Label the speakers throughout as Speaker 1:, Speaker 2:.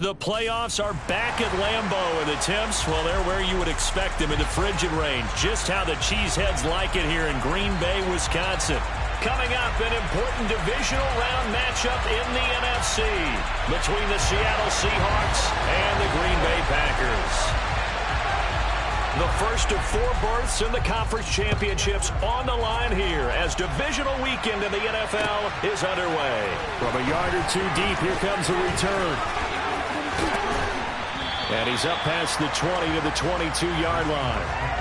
Speaker 1: The playoffs are back at Lambeau, and the temps, well, they're where you would expect them in the frigid range. Just how the Cheeseheads like it here in Green Bay, Wisconsin. Coming up, an important divisional round matchup in the NFC between the Seattle Seahawks and the Green Bay Packers. The first of 4 berths in the conference championships on the line here as divisional weekend in the NFL is underway. From a yard or 2 deep, here comes a return. And he's up past the 20 to the 22-yard line.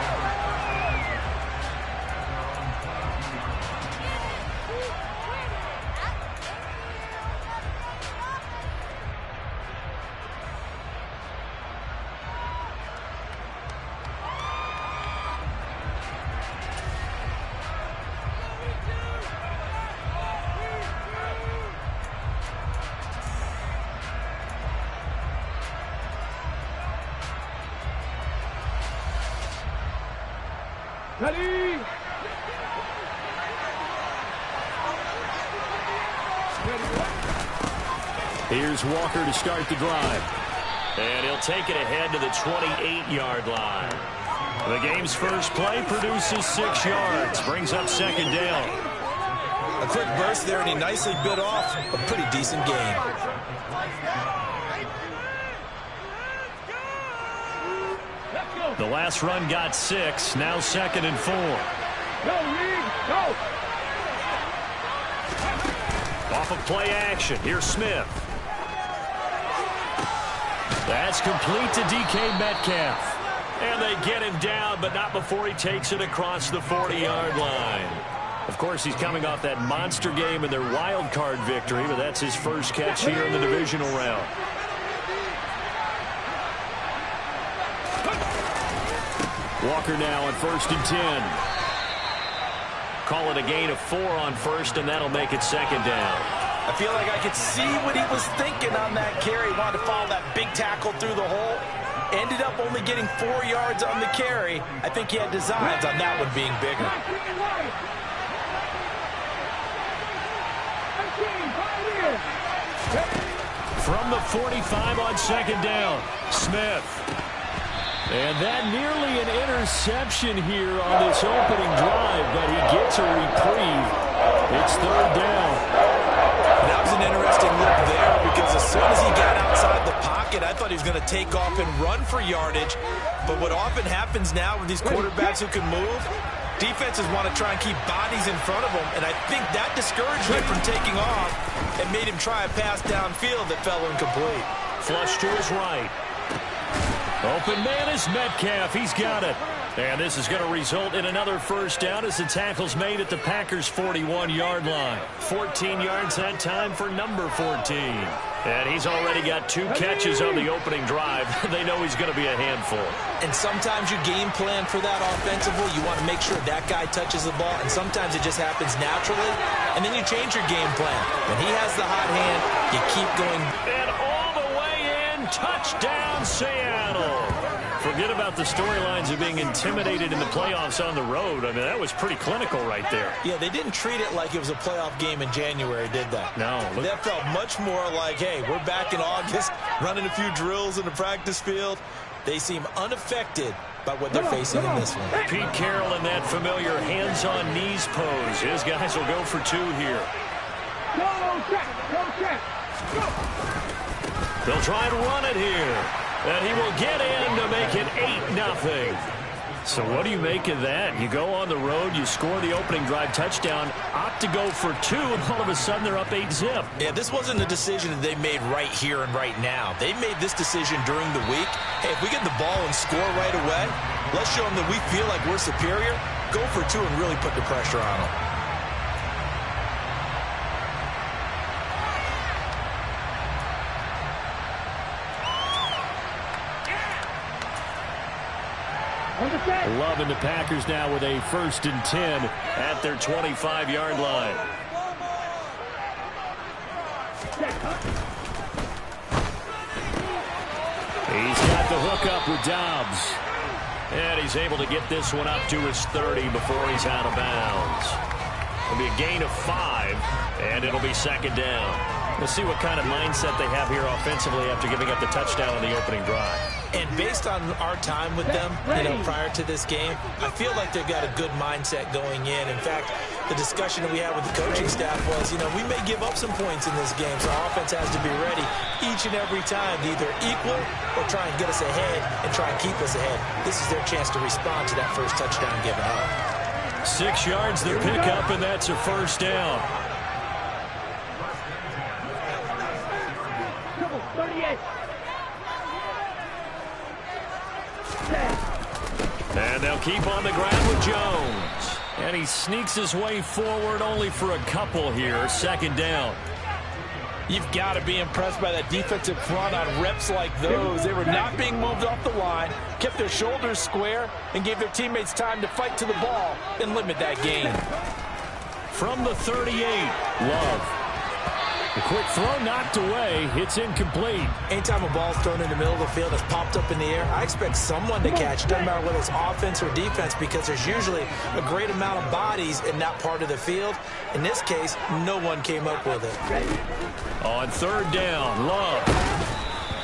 Speaker 2: Ready?
Speaker 1: Here's Walker to start the drive. And he'll take it ahead to the 28-yard line. The game's first play produces 6 yards. Brings up second down.
Speaker 3: A quick burst there, and he nicely bit off a pretty decent gain.
Speaker 1: The last run got 6. Now 2nd and 4.
Speaker 2: Go, Reed, go!
Speaker 1: Off of play action. Here's Smith. That's complete to DK Metcalf. And they get him down, but not before he takes it across the 40-yard line. Of course, he's coming off that monster game in their wild card victory, but that's his first catch here in the divisional round. Walker now on 1st and 10. Call it a gain of 4 on 1st, and that'll make it 2nd down.
Speaker 3: I feel like I could see what he was thinking on that carry. He wanted to follow that big tackle through the hole. Ended up only getting 4 yards on the carry. I think he had designs on that one being bigger.
Speaker 1: From the 45 on 2nd down, Smith. And that nearly an interception here on this opening drive, but he gets a reprieve. It's 3rd down.
Speaker 3: That was an interesting look there because as soon as he got outside the pocket, I thought he was going to take off and run for yardage. But what often happens now with these quarterbacks who can move, defenses want to try and keep bodies in front of them, and I think that discouraged him from taking off and made him try a pass downfield that fell incomplete.
Speaker 1: Flush to his right. Open man is Metcalf. He's got it. And this is going to result in another 1st down as the tackle's made at the Packers' 41-yard line. 14 yards that time for number 14. And he's already got 2 catches on the opening drive. They know he's going to be a handful.
Speaker 3: And sometimes you game plan for that offensively. You want to make sure that guy touches the ball, and sometimes it just happens naturally. And then you change your game plan. When he has the hot hand, you keep going.
Speaker 1: And all the way in, touchdown Seattle. Forget about the storylines of being intimidated in the playoffs on the road. I mean, that was pretty clinical right there.
Speaker 3: Yeah, they didn't treat it like it was a playoff game in January, did they?
Speaker 1: No.
Speaker 3: That felt much more like, hey, we're back in August, running a few drills in the practice field. They seem unaffected by what they're facing in this one.
Speaker 1: Pete Carroll in that familiar hands-on knees pose. His guys will go for 2 here.
Speaker 2: Go, check, go, check, go!
Speaker 1: They'll try and run it here. And he will get in to make it 8-0. So what do you make of that? You go on the road, you score the opening drive touchdown, opt to go for 2, and all of a sudden they're up 8-zip.
Speaker 3: Yeah, this wasn't a decision that they made right here and right now. They made this decision during the week. Hey, if we get the ball and score right away, let's show them that we feel like we're superior. Go for 2 and really put the pressure on them.
Speaker 1: Loving the Packers now with a 1st and 10 at their 25-yard line. He's got the hook up with Dobbs. And he's able to get this one up to his 30 before he's out of bounds. It'll be a gain of 5, and it'll be 2nd down. We'll see what kind of mindset they have here offensively after giving up the touchdown on the opening drive.
Speaker 3: And based on our time with them, prior to this game, I feel like they've got a good mindset going in. In fact, the discussion that we had with the coaching staff was, we may give up some points in this game, so our offense has to be ready each and every time to either equal or try and get us ahead and try and keep us ahead. This is their chance to respond to that first touchdown given up.
Speaker 1: 6 yards the pickup, and that's a first down.
Speaker 2: 38.
Speaker 1: And they'll keep on the ground with Jones. And he sneaks his way forward only for a couple here. Second down.
Speaker 4: You've got to be impressed by that defensive front on reps like those. They were not being moved off the line, kept their shoulders square, and gave their teammates time to fight to the ball and limit that gain.
Speaker 1: From the 38, Love. A quick throw knocked away. It's incomplete.
Speaker 3: Anytime a ball's thrown in the middle of the field that's popped up in the air, I expect someone to catch. Doesn't matter whether it's offense or defense, because there's usually a great amount of bodies in that part of the field. In this case, no one came up with it.
Speaker 1: On third down, Love.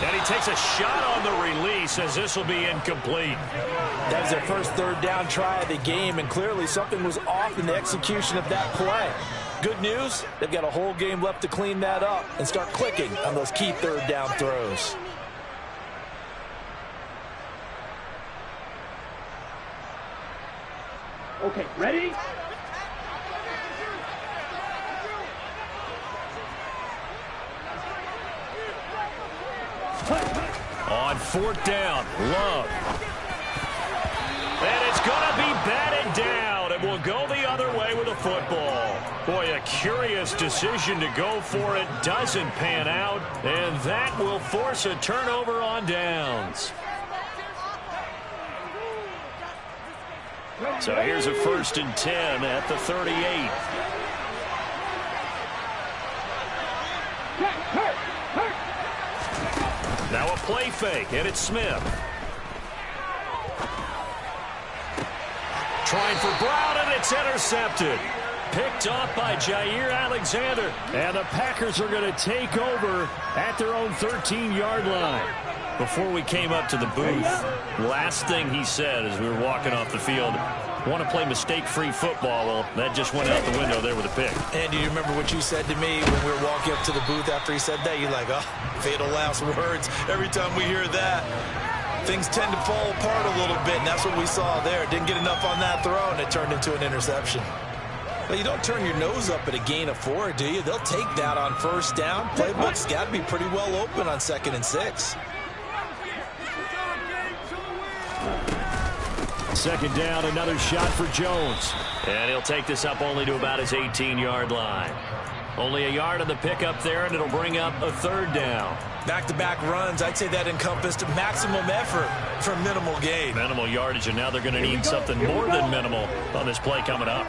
Speaker 1: And he takes a shot on the release as this will be incomplete.
Speaker 4: That was their first third down try of the game, and clearly something was off in the execution of that play. Good news, they've got a whole game left to clean that up and start clicking on those key third down throws.
Speaker 2: Okay, ready?
Speaker 1: On fourth down, Love. And it's going to be batted down, and will go the other way with a football. Boy, a curious decision to go for it. Doesn't pan out, and that will force a turnover on downs. So here's a 1st and 10 at the 38. Now a play fake, and it's Smith. Trying for Brown, and it's intercepted. Picked off by Jair Alexander. And the Packers are going to take over at their own 13-yard line. Before we came up to the booth, last thing he said as we were walking off the field, want to play mistake-free football. Well, that just went out the window there with a pick.
Speaker 3: And do you remember what you said to me when we were walking up to the booth after he said that? You're like, oh, fatal last words. Every time we hear that, things tend to fall apart a little bit, and that's what we saw there. Didn't get enough on that throw, and it turned into an interception. Well, you don't turn your nose up at a gain of 4, do you? They'll take that on first down. Playbook's got to be pretty well open on 2nd and 6.
Speaker 1: Second down, another shot for Jones. And he'll take this up only to about his 18-yard line. Only a yard on the pickup there, and it'll bring up a 3rd down.
Speaker 3: Back-to-back runs, I'd say that encompassed maximum effort for minimal gain.
Speaker 1: Minimal yardage, and now they're going to need something more than minimal on this play coming up.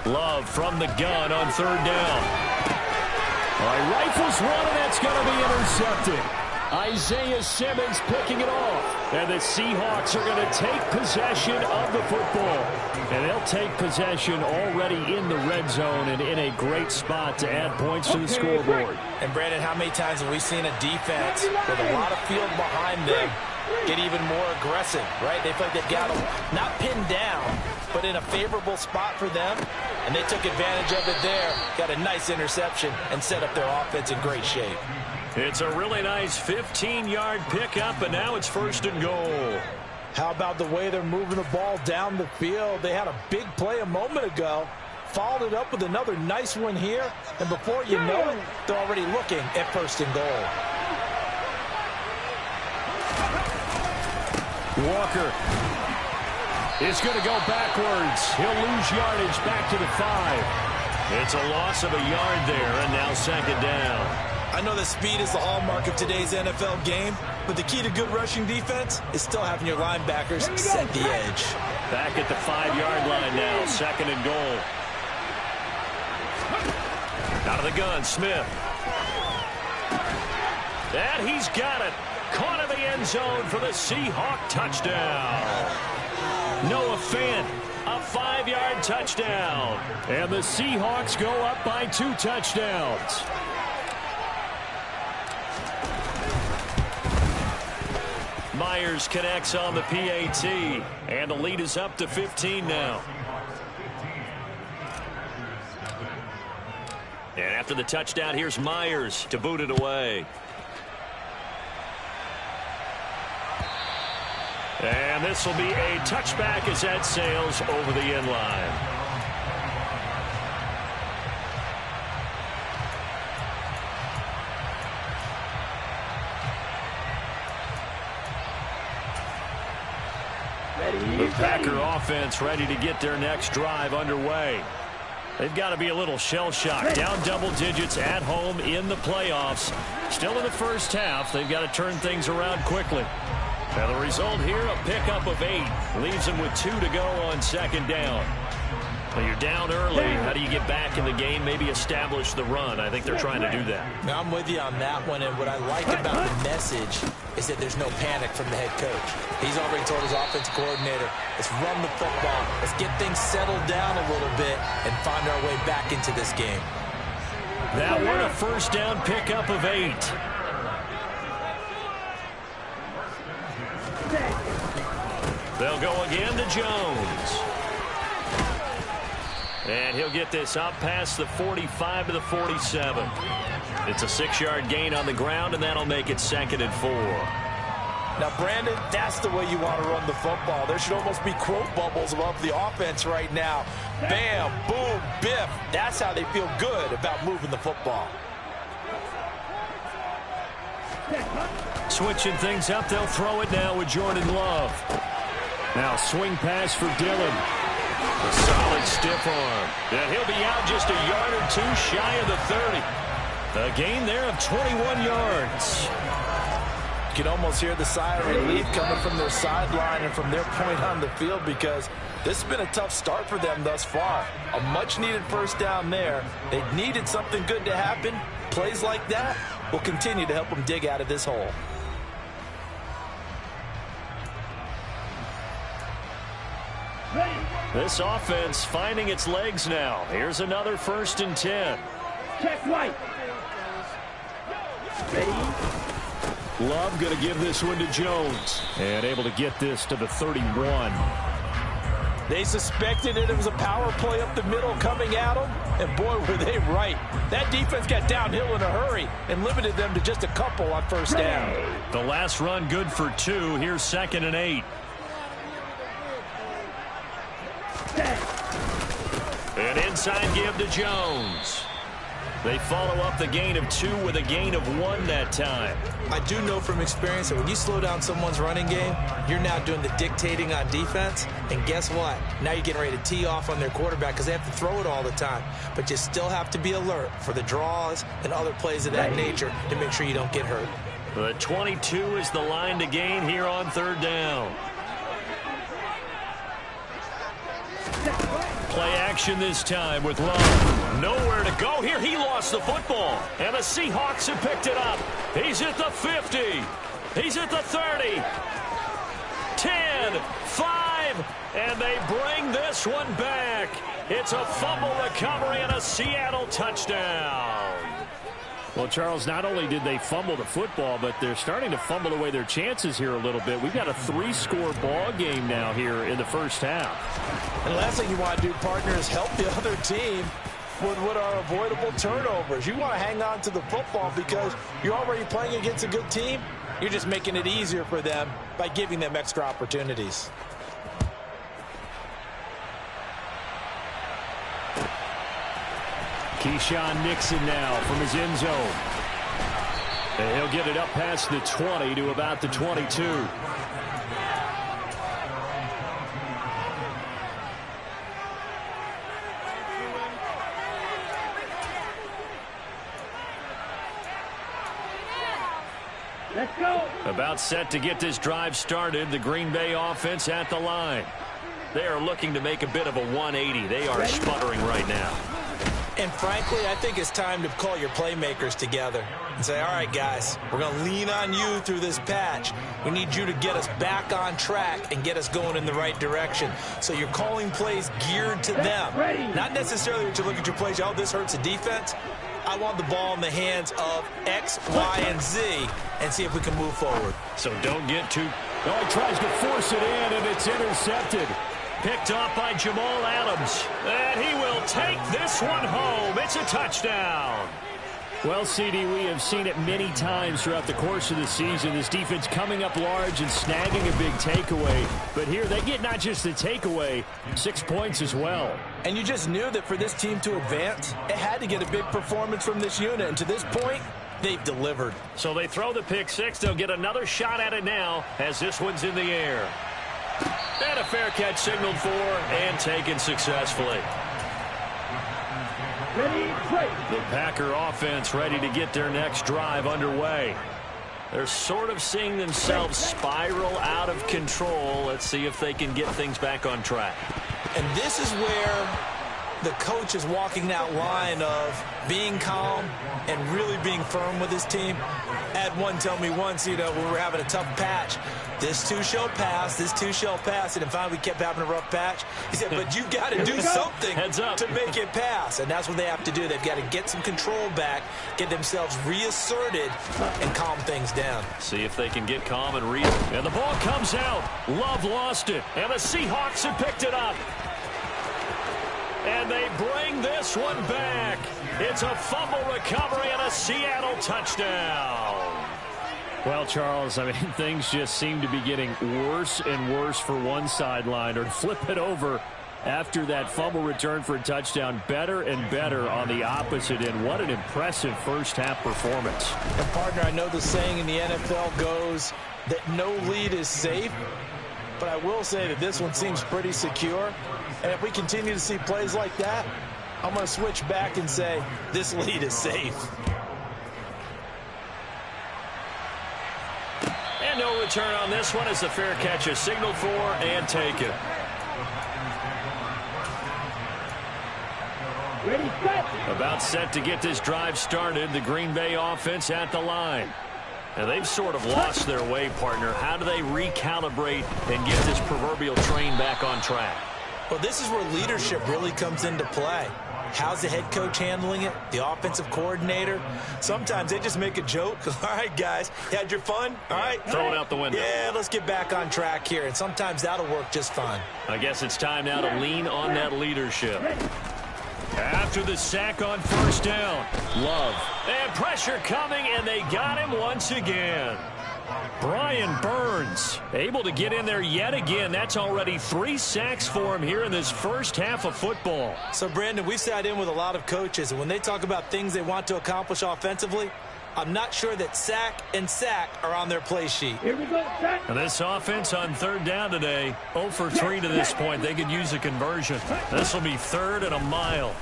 Speaker 1: Love from the gun on 3rd down. All right, rifles one, and that's going to be intercepted. Isaiah Simmons picking it off. And the Seahawks are going to take possession of the football. And they'll take possession already in the red zone and in a great spot to add points to the scoreboard.
Speaker 3: And, Brandon, how many times have we seen a defense with a lot of field behind them get even more aggressive, right? They feel like they've got them not pinned down, but in a favorable spot for them. And they took advantage of it there. Got a nice interception and set up their offense in great shape.
Speaker 1: It's a really nice 15-yard pickup, and now it's 1st and goal.
Speaker 4: How about the way they're moving the ball down the field? They had a big play a moment ago, followed it up with another nice one here, and before you know it, they're already looking at 1st and goal.
Speaker 1: Walker is going to go backwards. He'll lose yardage back to the 5. It's a loss of a yard there, and now 2nd down.
Speaker 3: I know that speed is the hallmark of today's NFL game, but the key to good rushing defense is still having your linebackers set the edge.
Speaker 1: Back at the 5-yard line now, 2nd and goal. Out of the gun, Smith. And he's got it. Caught in the end zone for the Seahawk touchdown. Noah Fant A 5-yard touchdown. And the Seahawks go up by 2 touchdowns. Myers connects on the PAT. And the lead is up to 15 now. And after the touchdown, here's Myers to boot it away. And this will be a touchback as that sails over the end line. The Packer offense ready to get their next drive underway. They've got to be a little shell-shocked. Down double digits at home in the playoffs. Still in the first half. They've got to turn things around quickly. Now the result here, a pickup of 8. Leaves them with 2 to go on second down. Well, you're down early. How do you get back in the game? Maybe establish the run. I think they're trying to do that.
Speaker 3: Now, I'm with you on that one, and what I like about the message is that there's no panic from the head coach. He's already told his offensive coordinator, let's run the football. Let's get things settled down a little bit and find our way back into this game.
Speaker 1: That one, a first down pickup of 8. They'll go again to Jones. And he'll get this up past the 45 to the 47. It's a 6-yard gain on the ground, and that'll make it 2nd and 4.
Speaker 4: Now, Brandon, that's the way you want to run the football. There should almost be quote bubbles above the offense right now. Bam, boom, biff. That's how they feel good about moving the football.
Speaker 1: Switching things up, they'll throw it now with Jordan Love. Now swing pass for Dillon. A solid stiff arm. And he'll be out just a yard or 2 shy of the 30. A gain there of 21 yards.
Speaker 4: You can almost hear the sigh of relief coming from their sideline and from their point on the field, because this has been a tough start for them thus far. A much-needed first down there. They needed something good to happen. Plays like that will continue to help them dig out of this hole.
Speaker 1: This offense finding its legs now. Here's another 1st and 10.
Speaker 2: Check right. Ready?
Speaker 1: Love going to give this one to Jones. And able to get this to the 31.
Speaker 4: They suspected it was a power play up the middle coming at them, and boy, were they right. That defense got downhill in a hurry and limited them to just a couple on first down.
Speaker 1: The last run good for 2. Here's 2nd and 8. An inside give to Jones. They follow up the gain of 2 with a gain of 1 that time.
Speaker 3: I do know from experience that when you slow down someone's running game, you're now doing the dictating on defense. And guess what? Now you're getting ready to tee off on their quarterback because they have to throw it all the time. But you still have to be alert for the draws and other plays of that nature to make sure you don't get hurt.
Speaker 1: The 22 is the line to gain here on 3rd down. Play action this time with Love. Nowhere to go here. He lost the football. And the Seahawks have picked it up. He's at the 50. He's at the 30. 10, 5, and they bring this one back. It's a fumble recovery and a Seattle touchdown. Well, Charles, not only did they fumble the football, but they're starting to fumble away their chances here a little bit. We've got a 3-score ball game now here in the first half.
Speaker 4: And the last thing you want to do, partner, is help the other team with what are avoidable turnovers. You want to hang on to the football because you're already playing against a good team. You're just making it easier for them by giving them extra opportunities.
Speaker 1: Keyshawn Nixon now from his end zone. And he'll get it up past the 20 to about the 22.
Speaker 2: Let's go.
Speaker 1: About set to get this drive started. The Green Bay offense at the line. They are looking to make a bit of a 180. They are sputtering right now.
Speaker 3: And frankly, I think it's time to call your playmakers together and say, all right, guys, we're going to lean on you through this patch. We need you to get us back on track and get us going in the right direction. So you're calling plays geared to them. Not necessarily when you look at your plays, oh, this hurts the defense. I want the ball in the hands of X, Y, and Z and see if we can move forward.
Speaker 1: So don't get too... Oh, he tries to force it in, and it's intercepted. Picked off by Jamal Adams. And he will take this one home. It's a touchdown. Well, CD, we have seen it many times throughout the course of the season. This defense coming up large and snagging a big takeaway. But here they get not just the takeaway, 6 points as well.
Speaker 3: And you just knew that for this team to advance, it had to get a big performance from this unit. And to this point, they've delivered.
Speaker 1: So they throw the pick six. They'll get another shot at it now as this one's in the air. And a fair catch signaled for and taken successfully. The Packer offense ready to get their next drive underway. They're sort of seeing themselves spiral out of control. Let's see if they can get things back on track.
Speaker 3: And this is where the coach is walking that line of being calm and really being firm with his team. Had one tell me once, when we were having a tough patch, this too shall pass, this too shall pass. And finally we kept having a rough patch. He said, but you got to do something to make it pass. And that's what they have to do. They've got to get some control back, get themselves reasserted, and calm things down.
Speaker 1: See if they can get calm and read. And the ball comes out. Love lost it. And the Seahawks have picked it up. And they bring this one back. It's a fumble recovery and a Seattle touchdown. Well, Charles, I mean, things just seem to be getting worse and worse for one sideline. Or flip it over after that fumble return for a touchdown. Better and better on the opposite end. What an impressive first-half performance.
Speaker 3: And, partner, I know the saying in the NFL goes that no lead is safe. But I will say that this one seems pretty secure. And if we continue to see plays like that, I'm going to switch back and say this lead is safe.
Speaker 1: And no return on this one as the fair catch is signaled for and taken.
Speaker 2: Ready, set.
Speaker 1: About set to get this drive started. The Green Bay offense at the line. And they've sort of lost their way, partner. How do they recalibrate and get this proverbial train back on track?
Speaker 3: Well, this is where leadership really comes into play. How's the head coach handling it? The offensive coordinator? Sometimes they just make a joke. All right, guys, you had your fun? All right.
Speaker 1: Throw it out the window.
Speaker 3: Yeah, let's get back on track here. And sometimes that'll work just fine.
Speaker 1: I guess it's time now to lean on that leadership. After the sack on first down, Love. And pressure coming, and they got him once again. Brian Burns able to get in there yet again. That's already 3 sacks for him here in this first half of football.
Speaker 3: So, Brandon, we've sat in with a lot of coaches, and when they talk about things they want to accomplish offensively, I'm not sure that sack and sack are on their play sheet.
Speaker 2: Here we go, set.
Speaker 1: And this offense on third down today, 0 for 3 to this point. They could use a conversion. This will be 3rd and a mile.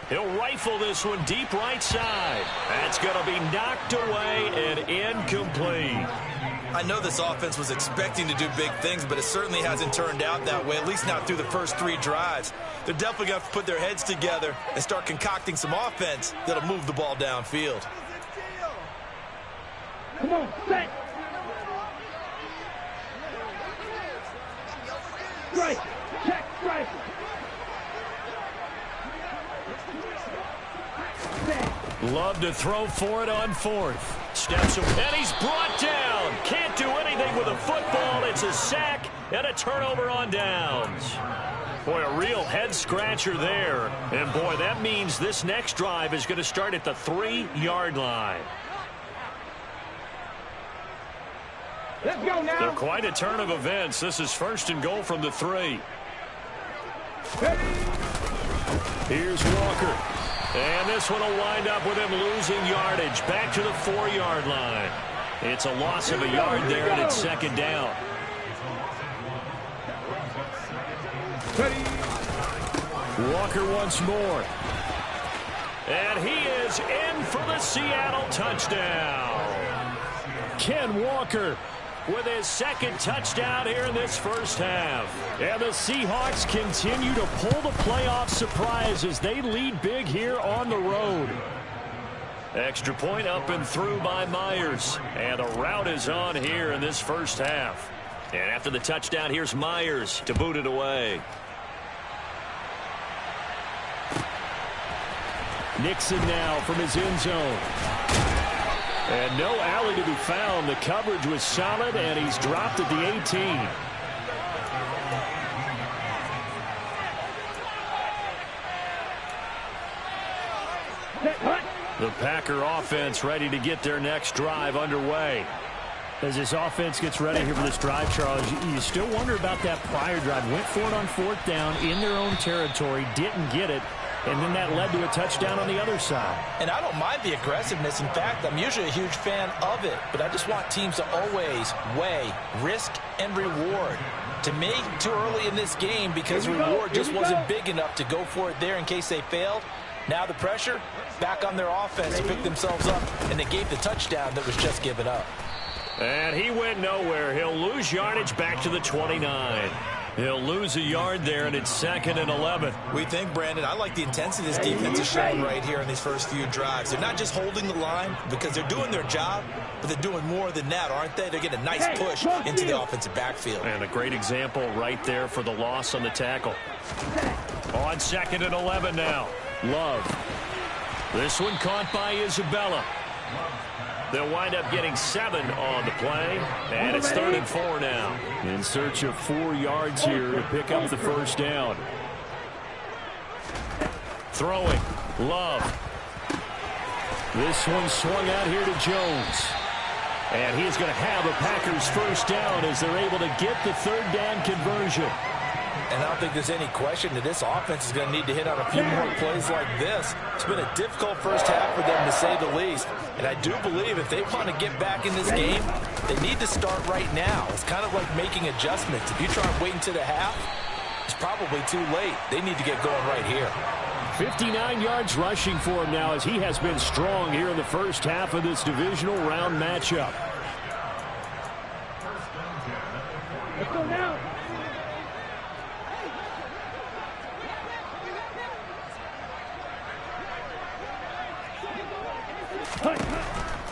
Speaker 1: He'll rifle this one deep right side. That's going to be knocked away and incomplete.
Speaker 3: I know this offense was expecting to do big things, but it certainly hasn't turned out that way, at least not through the first 3 drives. They're definitely going to have to put their heads together and start concocting some offense that'll move the ball downfield.
Speaker 2: Come on, set. Strike. Check, strike.
Speaker 1: Love to throw for it on 4th. Steps away, and he's brought down. Can't do anything with a football. It's a sack and a turnover on downs. Boy, a real head-scratcher there. And, boy, that means this next drive is going to start at the 3-yard line.
Speaker 2: Let's go now.
Speaker 1: They're quite a turn of events. This is 1st and goal from the 3.
Speaker 2: Ready.
Speaker 1: Here's Walker. And this one will wind up with him losing yardage. Back to the 4-yard line. It's a loss of a yard there, and it's 2nd down.
Speaker 2: Ready.
Speaker 1: Walker once more. And he is in for the Seattle touchdown. Ken Walker with his second touchdown here in this first half. And the Seahawks continue to pull the playoff surprise as they lead big here on the road. Extra point up and through by Myers. And a rout is on here in this first half. And after the touchdown, here's Myers to boot it away. Nixon now from his end zone. And no alley to be found. The coverage was solid, and he's dropped at the 18. The Packer offense ready to get their next drive underway. As this offense gets ready here for this drive, Charles, you still wonder about that prior drive. Went for it on fourth down in their own territory, didn't get it, and then that led to a touchdown on the other side.
Speaker 4: And I don't mind the aggressiveness. In fact, I'm usually a huge fan of it, but I just want teams to always weigh risk and reward. To me, too early in this game because reward just wasn't big enough to go for it there in case they failed. Now the pressure back on their offense to pick themselves up, and they gave the touchdown that was just given up.
Speaker 1: And he went nowhere. He'll lose yardage back to the 29. He'll lose a yard there, and it's 2nd and 11.
Speaker 3: We think, Brandon, I like the intensity this defense is showing right here in these first few drives. They're not just holding the line because they're doing their job, but they're doing more than that, aren't they? They're getting a nice push into the offensive backfield.
Speaker 1: And a great example right there for the loss on the tackle. On 2nd and 11 now. Love. This one caught by Isabella. They'll wind up getting 7 on the play, and it's 3rd and 4 now. In search of 4 yards here to pick up the first down. Throwing. Love. This one swung out here to Jones. And he's going to have a Packers first down as they're able to get the 3rd down conversion.
Speaker 4: And I don't think there's any question that this offense is going to need to hit on a few more plays like this. It's been a difficult first half for them, to say the least. And I do believe if they want to get back in this game, they need to start right now. It's kind of like making adjustments. If you try and wait until the half, it's probably too late. They need to get going right here.
Speaker 1: 59 yards rushing for him now as he has been strong here in the first half of this divisional round matchup.
Speaker 2: Let's go now.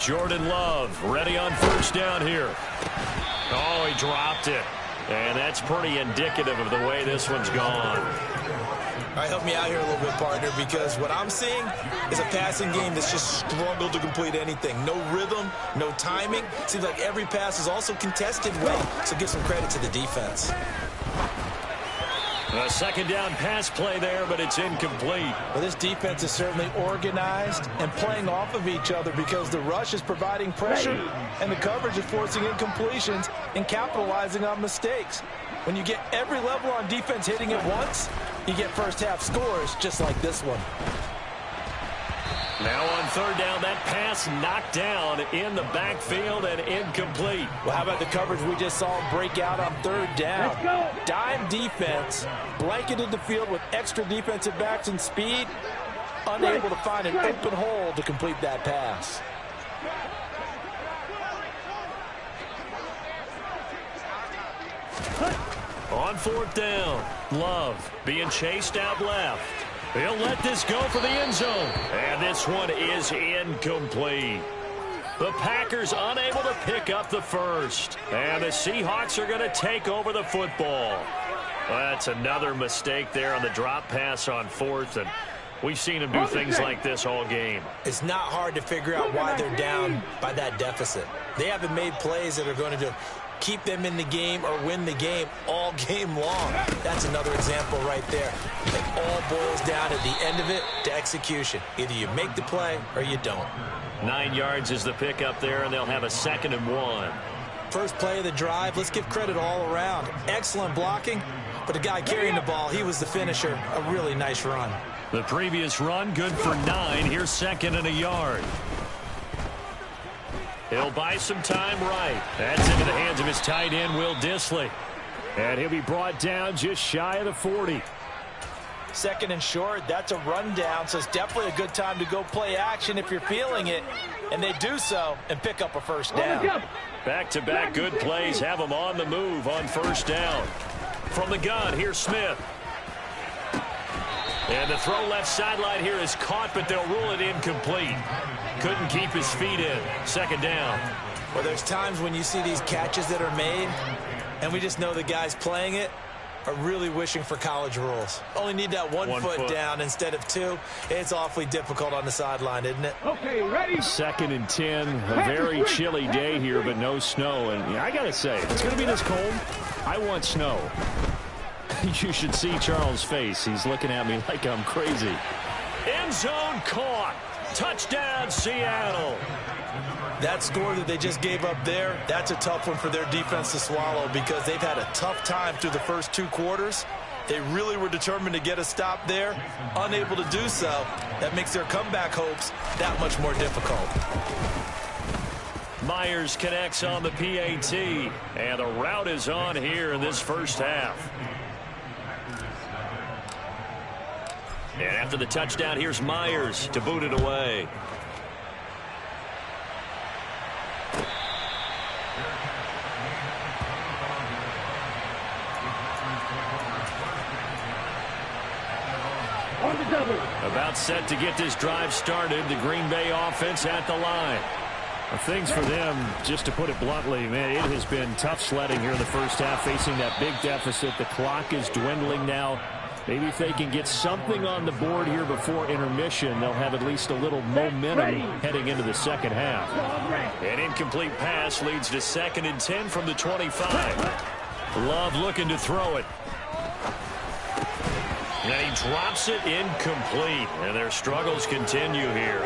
Speaker 1: Jordan Love ready on first down here. Oh, he dropped it. And that's pretty indicative of the way this one's gone.
Speaker 3: All right, help me out here a little bit, partner, because what I'm seeing is a passing game that's just struggled to complete anything. No rhythm, no timing. Seems like every pass is also contested well, so give some credit to the defense.
Speaker 1: A 2nd down pass play there, but it's incomplete.
Speaker 4: Well, this defense is certainly organized and playing off of each other because the rush is providing pressure and the coverage is forcing incompletions and capitalizing on mistakes. When you get every level on defense hitting at once, you get first half scores just like this one.
Speaker 1: Now on 3rd down, that pass knocked down in the backfield and incomplete.
Speaker 4: Well, how about the coverage we just saw him break out on 3rd down?
Speaker 2: Let's go.
Speaker 4: Dime defense, blanketed the field with extra defensive backs and speed, unable to find an open hole to complete that pass.
Speaker 1: On 4th down, Love being chased out left. He'll let this go for the end zone. And this one is incomplete. The Packers unable to pick up the first. And the Seahawks are going to take over the football. That's another mistake there on the drop pass on 4th. And we've seen them do things like this all game.
Speaker 3: It's not hard to figure out why they're down by that deficit. They haven't made plays that are going to keep them in the game or win the game all game long. That's another example right there. It all boils down at the end of it to execution. Either you make the play or you don't.
Speaker 1: 9 yards is the pickup there, and they'll have a 2nd and 1.
Speaker 3: First play of the drive, let's give credit all around. Excellent blocking, but the guy carrying the ball, he was the finisher. A really nice run.
Speaker 1: The previous run, good for 9. Here's 2nd and a yard. He'll buy some time right. That's into the hands of his tight end, Will Dissly. And he'll be brought down just shy of the 40.
Speaker 3: Second and short, that's a rundown, so it's definitely a good time to go play action if you're feeling it. And they do so and pick up a first down.
Speaker 1: Back-to-back good plays have them on the move on first down. From the gun, here's Smith. And the throw left sideline here is caught, but they'll rule it incomplete. Couldn't keep his feet in. Second down.
Speaker 3: Well, there's times when you see these catches that are made, and we just know the guys playing it are really wishing for college rules. Only need that one foot down instead of two. It's awfully difficult on the sideline, isn't it?
Speaker 2: Okay, ready?
Speaker 1: 2nd and 10. A very chilly day here, but no snow. And I got to say, if it's going to be this cold, I want snow. You should see Charles' face. He's looking at me like I'm crazy. End zone caught. Touchdown, Seattle.
Speaker 3: That score that they just gave up there, that's a tough one for their defense to swallow because they've had a tough time through the first 2 quarters. They really were determined to get a stop there, unable to do so. That makes their comeback hopes that much more difficult.
Speaker 1: Myers connects on the PAT, and the route is on here in this first half. And after the touchdown, here's Myers to boot it away. About set to get this drive started. The Green Bay offense at the line. Things for them, just to put it bluntly, man, it has been tough sledding here in the first half, facing that big deficit. The clock is dwindling now. Maybe if they can get something on the board here before intermission, they'll have at least a little momentum heading into the second half. An incomplete pass leads to 2nd and 10 from the 25. Love looking to throw it. And he drops it incomplete. And their struggles continue here.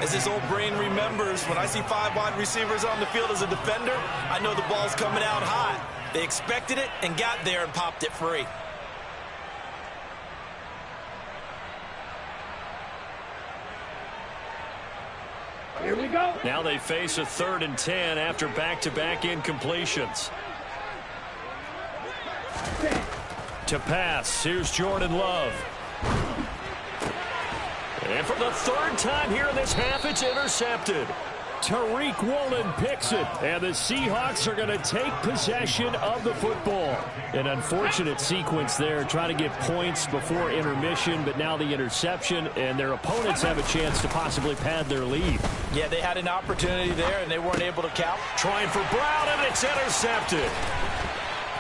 Speaker 3: As his old brain remembers, when I see 5 wide receivers on the field as a defender, I know the ball's coming out hot. They expected it and got there and popped it free.
Speaker 2: Here we go.
Speaker 1: Now they face a 3rd and 10 after back-to-back incompletions. To pass, here's Jordan Love. And for the 3rd time here in this half, it's intercepted. Tariq Woolen picks it, and the Seahawks are going to take possession of the football. An unfortunate sequence there, trying to get points before intermission, but now the interception, and their opponents have a chance to possibly pad their lead.
Speaker 3: Yeah, they had an opportunity there, and they weren't able to count.
Speaker 1: Trying for Brown, and it's intercepted.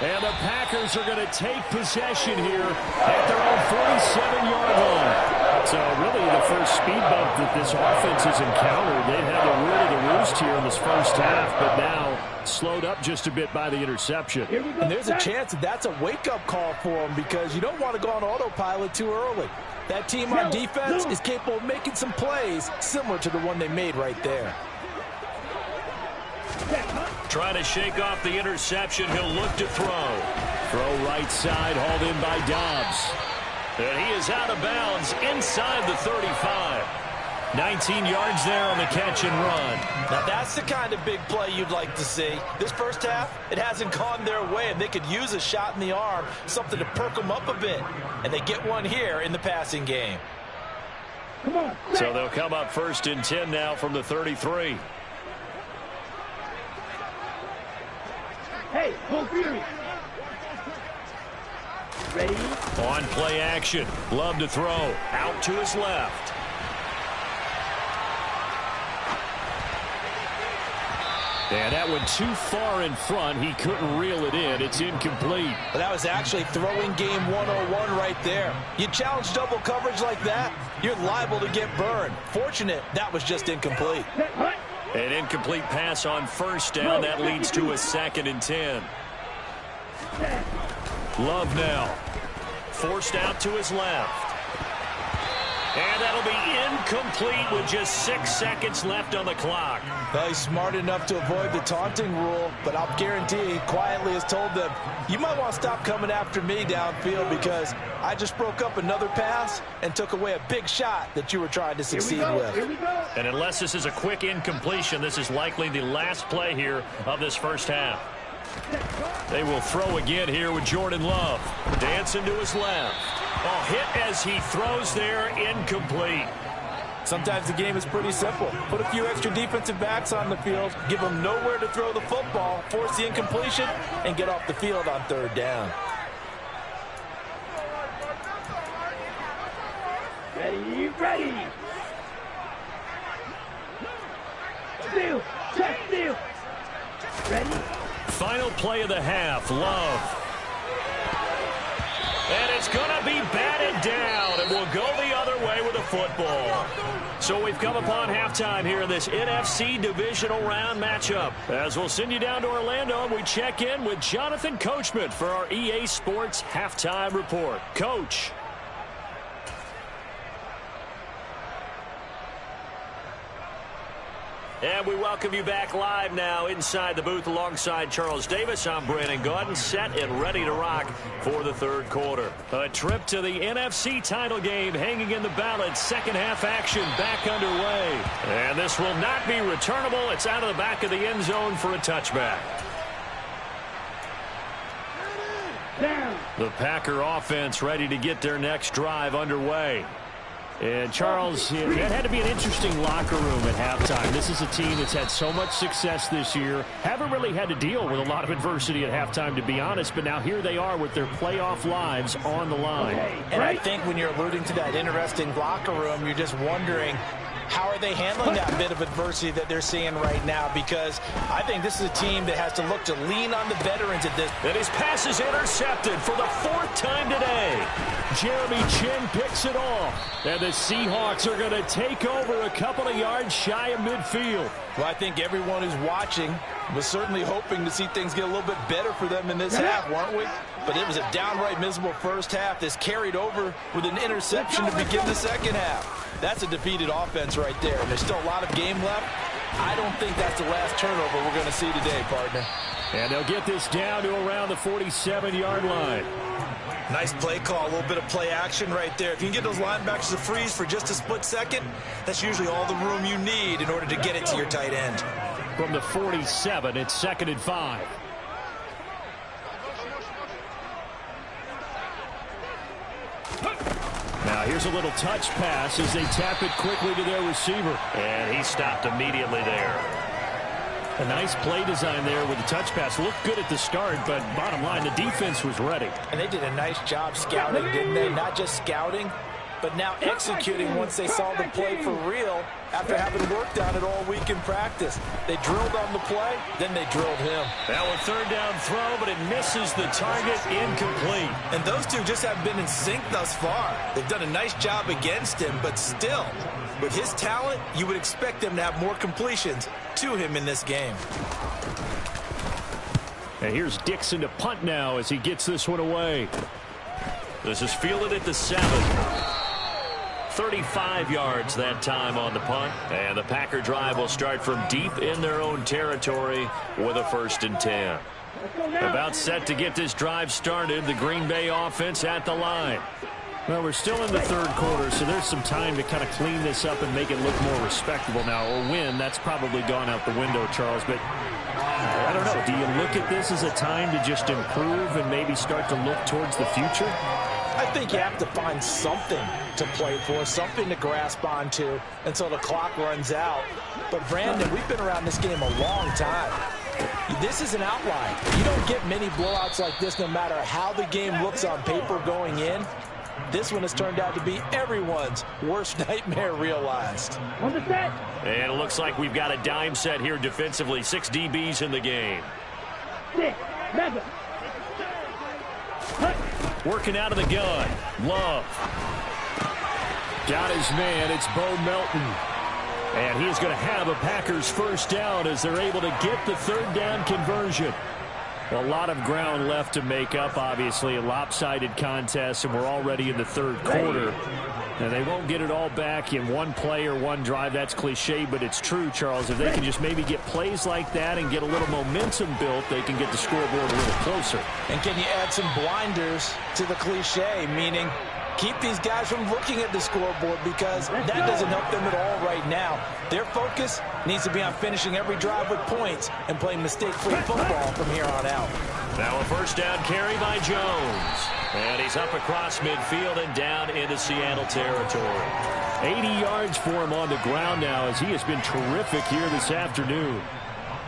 Speaker 1: And the Packers are going to take possession here at their own 47-yard line. So really the first speed bump that this offense has encountered. They've had the rule of the roost here in this first half, but now slowed up just a bit by the interception.
Speaker 3: And there's a chance that that's a wake-up call for them because you don't want to go on autopilot too early. That team on defense is capable of making some plays similar to the one they made right there.
Speaker 1: Trying to shake off the interception. He'll look to throw. Throw right side, hauled in by Dobbs. And he is out of bounds inside the 35. 19 yards there on the catch and run.
Speaker 3: Now that's the kind of big play you'd like to see. This first half, it hasn't gone their way, and they could use a shot in the arm, something to perk them up a bit. And they get one here in the passing game.
Speaker 2: Come on.
Speaker 1: So they'll come up 1st and 10 now from the 33.
Speaker 2: Hey, full fury. Ready?
Speaker 1: On play action. Love to throw. Out to his left. And that went too far in front. He couldn't reel it in. It's incomplete.
Speaker 3: But that was actually throwing game 101 right there. You challenge double coverage like that, you're liable to get burned. Fortunate, that was just incomplete.
Speaker 1: An incomplete pass on first down. That leads to a 2nd and 10. Love now. Forced out to his left. And that'll be incomplete with just 6 seconds left on the clock.
Speaker 3: Well, he's smart enough to avoid the taunting rule, but I'll guarantee he quietly has told them, you might want to stop coming after me downfield because I just broke up another pass and took away a big shot that you were trying to succeed with.
Speaker 2: Here we go.
Speaker 1: And unless this is a quick incompletion, this is likely the last play here of this first half. They will throw again here with Jordan Love. Dancing to his left. Oh, hit as he throws there, incomplete.
Speaker 4: Sometimes the game is pretty simple. Put a few extra defensive backs on the field, give them nowhere to throw the football, force the incompletion, and get off the field on third down.
Speaker 2: Ready, ready. Steal, check, steal. Ready.
Speaker 1: Final play of the half, Love. And it's going to be batted down, and we'll go the other way with the football. So we've come upon halftime here in this NFC divisional round matchup. As we'll send you down to Orlando, we check in with Jonathan Coachman for our EA Sports halftime report. Coach. And we welcome you back live now inside the booth alongside Charles Davis. I'm Brandon Gaudin, set and ready to rock for the third quarter. A trip to the NFC title game hanging in the balance. Second half action back underway. And this will not be returnable. It's out of the back of the end zone for a touchback.
Speaker 2: Down.
Speaker 1: The Packer offense ready to get their next drive underway. And, Charles, it had to be an interesting locker room at halftime. This is a team that's had so much success this year. Haven't really had to deal with a lot of adversity at halftime, to be honest. But now here they are with their playoff lives on the line.
Speaker 4: And I think when you're alluding to that interesting locker room, you're just wondering, how are they handling that bit of adversity that they're seeing right now? Because I think this is a team that has to look to lean on the veterans at this.
Speaker 1: And his pass is intercepted for the fourth time today. Jeremy Chin picks it off. And the Seahawks are going to take over a couple of yards shy of midfield.
Speaker 4: Well, I think everyone who's watching was certainly hoping to see things get a little bit better for them in this half, weren't we? But it was a downright miserable first half that's carried over with an interception to begin the second half. That's a defeated offense right there. And there's still a lot of game left. I don't think that's the last turnover we're going to see today, partner.
Speaker 1: And they'll get this down to around the 47-yard line.
Speaker 3: Nice play call, a little bit of play action right there. If you can get those linebackers to freeze for just a split second, that's usually all the room you need in order to get it to your tight end.
Speaker 1: From the 47, it's 2nd and 5. Now here's a little touch pass as they tap it quickly to their receiver. And he stopped immediately there. A nice play design there with the touch pass. Looked good at the start, but bottom line, the defense was ready.
Speaker 4: And they did a nice job scouting, didn't they? Not just scouting, but now executing once they saw the play for real after having worked on it all week in practice. They drilled on the play, then they drilled him.
Speaker 1: That was third down throw, but it misses the target, incomplete.
Speaker 3: And those two just have been in sync thus far. They've done a nice job against him, but still, with his talent, you would expect them to have more completions to him in this game.
Speaker 1: And here's Dixon to punt now as he gets this one away. This is fielded at the 7. 35 yards that time on the punt. And the Packer drive will start from deep in their own territory with a 1st and 10. About set to get this drive started. The Green Bay offense at the line. Well, we're still in the third quarter, so there's some time to kind of clean this up and make it look more respectable now. Or win, that's probably gone out the window, Charles. But I don't know. Do you look at this as a time to just improve and maybe start to look towards the future?
Speaker 4: I think you have to find something to play for, something to grasp onto until the clock runs out. But, Brandon, we've been around this game a long time. This is an outlier. You don't get many blowouts like this no matter how the game looks on paper going in. This one has turned out to be everyone's worst nightmare realized.
Speaker 2: On the set.
Speaker 1: And it looks like we've got a dime set here defensively. 6 DBs in the game.
Speaker 2: 6, mega.
Speaker 1: Working out of the gun. Love. Got his man. It's Bo Melton. And he's going to have a Packers first down as they're able to get the third down conversion. A lot of ground left to make up, obviously. A lopsided contest, and we're already in the third quarter. And they won't get it all back in one play or one drive. That's cliche, but it's true, Charles. If they can just maybe get plays like that and get a little momentum built, they can get the scoreboard a little closer.
Speaker 4: And can you add some blinders to the cliche, meaning keep these guys from looking at the scoreboard, because that doesn't help them at all right now. Their focus Needs to be on finishing every drive with points and playing mistake-free football from here on out.
Speaker 1: Now a first down carry by Jones. And he's up across midfield and down into Seattle territory. 80 yards for him on the ground now as he has been terrific here this afternoon.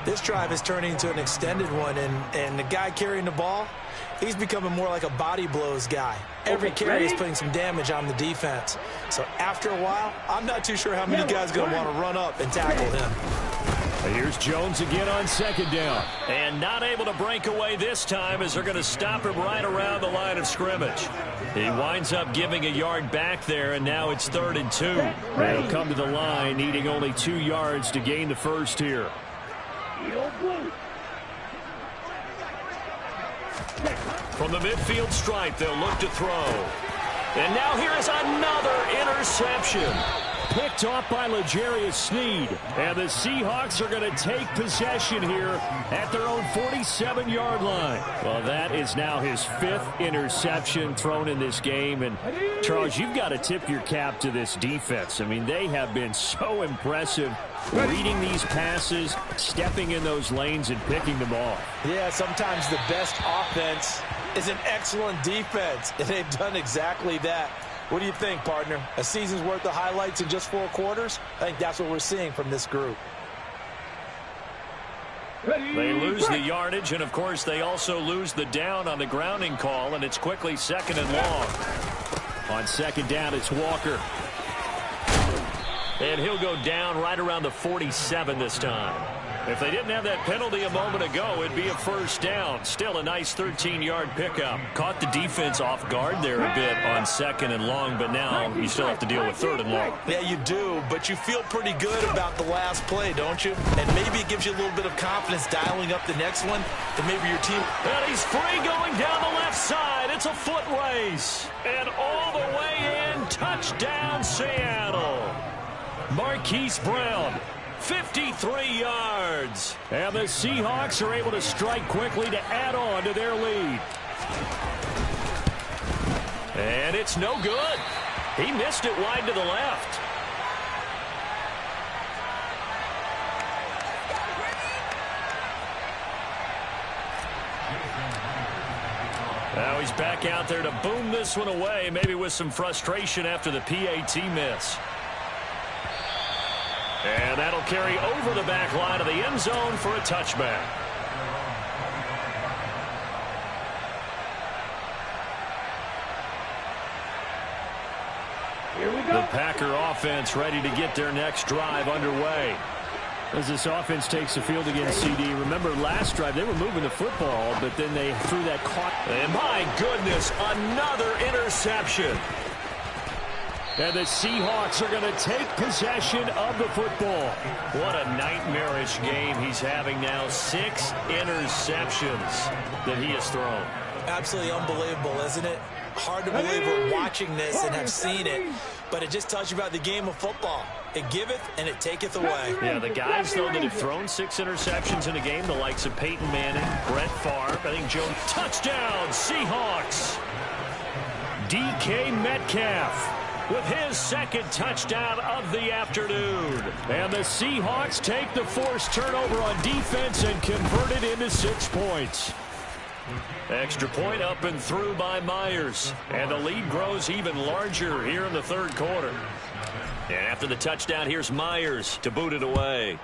Speaker 4: This drive is turning into an extended one, and the guy carrying the ball, he's becoming more like a body blows guy. Every carry is putting some damage on the defense. So after a while, I'm not too sure how many guys are going to want to run up and tackle him.
Speaker 1: Here's Jones again on second down. And not able to break away this time as they're going to stop him right around the line of scrimmage. He winds up giving a yard back there, and now it's 3rd and 2. They'll come to the line, needing only 2 yards to gain the first here. From the midfield stripe, they'll look to throw. And now here is another interception. Picked off by L'Jarius Sneed. And the Seahawks are going to take possession here at their own 47-yard line. Well, that is now his 5th interception thrown in this game. And, Charles, you've got to tip your cap to this defense. I mean, they have been so impressive reading these passes, stepping in those lanes, and picking them off.
Speaker 4: Yeah, sometimes the best offense is an excellent defense, and they've done exactly that. What do you think, partner? A season's worth of highlights in just 4 quarters? I think that's what we're seeing from this group.
Speaker 1: They lose the yardage, and, of course, they also lose the down on the grounding call, and it's quickly 2nd and long. On second down, it's Walker. And he'll go down right around the 47 this time. If they didn't have that penalty a moment ago, it'd be a first down. Still a nice 13-yard pickup. Caught the defense off guard there a bit on 2nd and long, but now you still have to deal with 3rd and long.
Speaker 3: Yeah, you do, but you feel pretty good about the last play, don't you? And maybe it gives you a little bit of confidence dialing up the next one, that maybe your team...
Speaker 1: And he's free going down the left side. It's a foot race. And all the way in, touchdown Seattle. Marquise Brown, 53 yards. And the Seahawks are able to strike quickly to add on to their lead. And it's no good. He missed it wide to the left. Now he's back out there to boom this one away, maybe with some frustration after the PAT miss. And that'll carry over the back line of the end zone for a touchback.
Speaker 2: Here we go.
Speaker 1: The Packer offense ready to get their next drive underway. As this offense takes the field against CD, remember last drive they were moving the football, but then they threw that caught. And my goodness, another interception. And the Seahawks are going to take possession of the football. What a nightmarish game he's having now. 6 interceptions that he has thrown.
Speaker 4: Absolutely unbelievable, isn't it? Hard to believe we're watching this and have seen it, but it just tells you about the game of football. It giveth and it taketh away.
Speaker 1: Yeah, the guys, though, that have thrown 6 interceptions in a game, the likes of Peyton Manning, Brett Favre, I think Joe. Touchdown, Seahawks! DK Metcalf with his 2nd touchdown of the afternoon. And the Seahawks take the forced turnover on defense and convert it into 6 points. Extra point up and through by Myers. And the lead grows even larger here in the 3rd quarter. And after the touchdown, here's Myers to boot it away.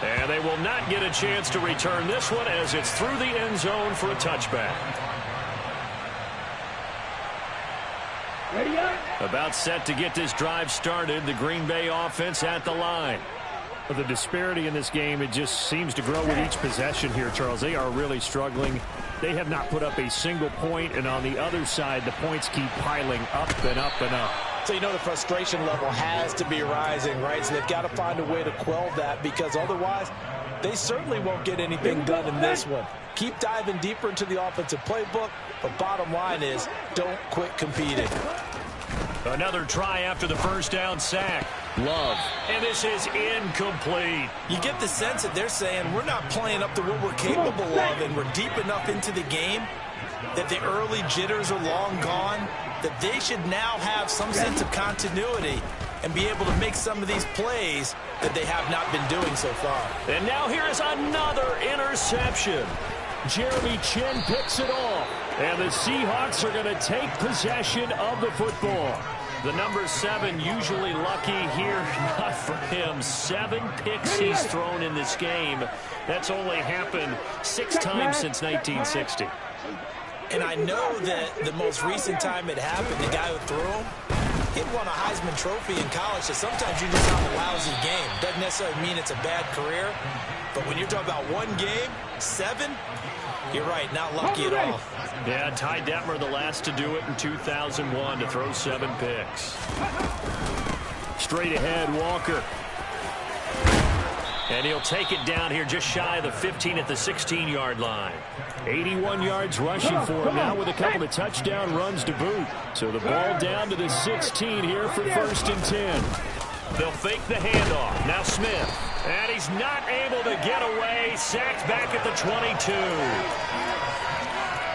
Speaker 1: And they will not get a chance to return this one as it's through the end zone for a touchback.
Speaker 2: Ready up.
Speaker 1: About set to get this drive started. The Green Bay offense at the line. But the disparity in this game, it just seems to grow with each possession here, Charles. They are really struggling. They have not put up a single point, and on the other side, the points keep piling up and up and up.
Speaker 4: So you know the frustration level has to be rising, right? So they've got to find a way to quell that, because otherwise they certainly won't get anything done in this one. Keep diving deeper into the offensive playbook, but bottom line is don't quit competing.
Speaker 1: Another try after the first down sack. Love. And this is incomplete.
Speaker 3: You get the sense that they're saying we're not playing up to what we're capable of, and we're deep enough into the game that the early jitters are long gone, that they should now have some sense of continuity and be able to make some of these plays that they have not been doing so far.
Speaker 1: And now here is another interception. Jeremy Chin picks it off. And the Seahawks are going to take possession of the football. The number 7 usually lucky here. Not for him. 7 picks he's thrown in this game. That's only happened 6 times since 1960.
Speaker 3: And I know that the most recent time it happened, the guy who threw him, he won a Heisman Trophy in college, so sometimes you just have a lousy game. Doesn't necessarily mean it's a bad career, but when you're talking about one game, 7, you're right, not lucky at all.
Speaker 1: Yeah, Ty Detmer, the last to do it in 2001, to throw 7 picks. Straight ahead, Walker. And he'll take it down here just shy of the 15 at the 16-yard line. 81 yards rushing for him now with a couple of touchdown runs to boot. So the ball down to the 16 here for 1st and 10. They'll fake the handoff. Now Smith. And he's not able to get away. Sacked back at the 22.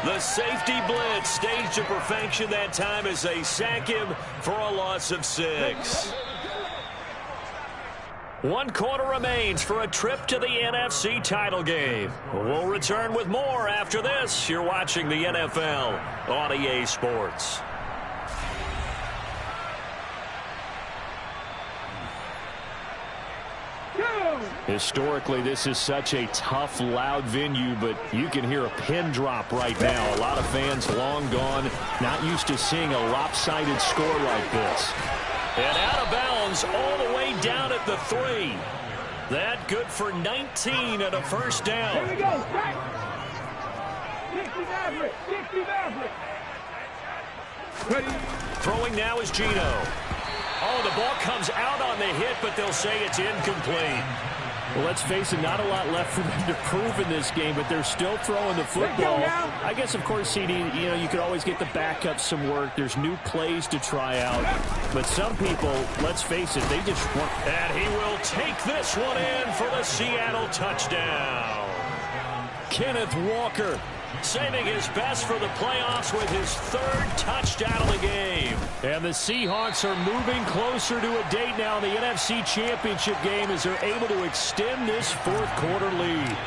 Speaker 1: The safety blitz staged to perfection that time as they sack him for a loss of 6. 1 quarter remains for a trip to the NFC title game. We'll return with more after this. You're watching the NFL on EA Sports. Historically, this is such a tough, loud venue, but you can hear a pin drop right now. A lot of fans long gone, not used to seeing a lopsided score like this. And out of bounds all the way down at the 3. That good for 19 and a 1st down.
Speaker 2: Here we go. 60 Maverick. 60 Maverick. Ready.
Speaker 1: Throwing now is Gino. Oh, the ball comes out on the hit, but they'll say it's incomplete. Well, let's face it, not a lot left for them to prove in this game, but they're still throwing the football. I guess, of course, CD, you could always get the backup some work. There's new plays to try out. But some people, let's face it, they just want... And he will take this one in for the Seattle touchdown. Kenneth Walker saving his best for the playoffs with his 3rd touchdown of the game. And the Seahawks are moving closer to a date now in the NFC Championship game as they're able to extend this 4th quarter lead.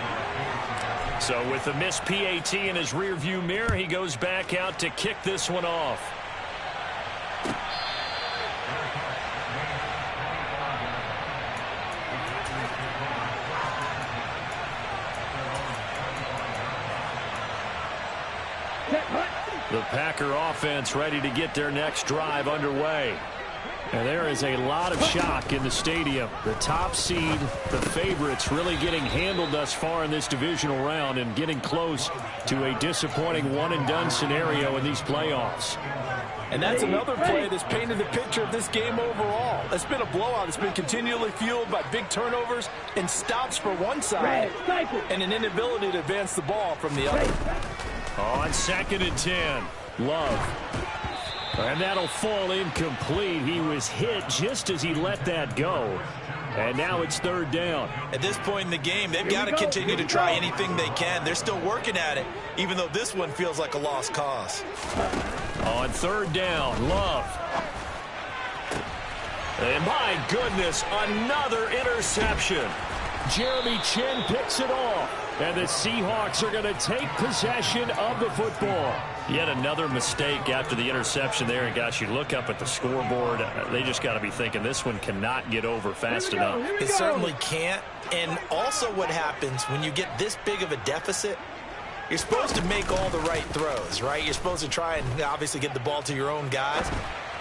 Speaker 1: So with the missed PAT in his rearview mirror, he goes back out to kick this one off. The Packer offense ready to get their next drive underway. And there is a lot of shock in the stadium. The top seed, the favorites, really getting handled thus far in this divisional round and getting close to a disappointing one-and-done scenario in these playoffs.
Speaker 4: And that's another play that's painted the picture of this game overall. It's been a blowout. It's been continually fueled by big turnovers and stops for one side and an inability to advance the ball from the other.
Speaker 1: On 2nd and 10, Love. And that'll fall incomplete. He was hit just as he let that go. And now it's 3rd down.
Speaker 3: At this point in the game, they've got to continue to try anything they can. They're still working at it, even though this one feels like a lost cause.
Speaker 1: On 3rd down, Love. And my goodness, another interception. Jeremy Chin picks it off. And the Seahawks are going to take possession of the football. Yet another mistake after the interception there. And, gosh, you look up at the scoreboard. They just got to be thinking this one cannot get over fast enough.
Speaker 3: It certainly can't. And also what happens when you get this big of a deficit, you're supposed to make all the right throws, right? You're supposed to try and obviously get the ball to your own guys.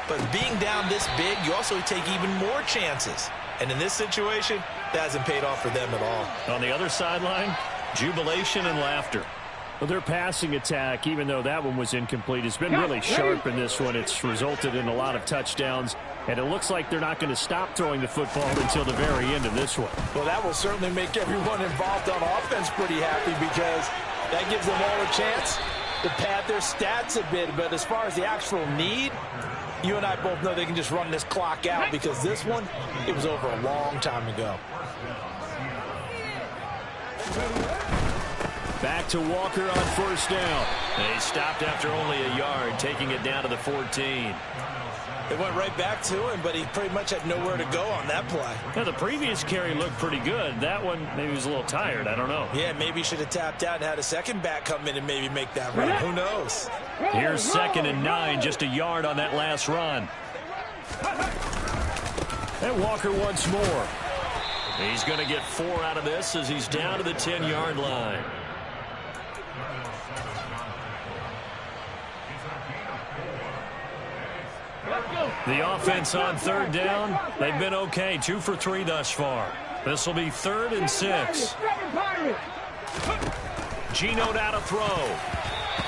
Speaker 3: But being down this big, you also take even more chances. And in this situation, that hasn't paid off for them at all.
Speaker 1: On the other sideline, jubilation and laughter. Well, their passing attack, even though that one was incomplete, has been really sharp in this one. It's resulted in a lot of touchdowns, and it looks like they're not going to stop throwing the football until the very end of this one.
Speaker 4: Well, that will certainly make everyone involved on offense pretty happy because that gives them all a chance to pad their stats a bit. But as far as the actual need, you and I both know they can just run this clock out because this one, it was over a long time ago.
Speaker 1: Back to Walker on first down. They stopped after only a yard, taking it down to the 14.
Speaker 3: They went right back to him, but he pretty much had nowhere to go on that play.
Speaker 1: Now, the previous carry looked pretty good. That one, maybe he was a little tired. I don't know.
Speaker 3: Yeah, maybe he should have tapped out and had a second back come in and maybe make that run. Who knows?
Speaker 1: Here's 2nd and 9, just a yard on that last run. And Walker once more. He's going to get 4 out of this as he's down to the 10-yard line. The offense on 3rd down, they've been okay. 2 for 3 thus far. This will be 3rd and 6. Geno now to throw.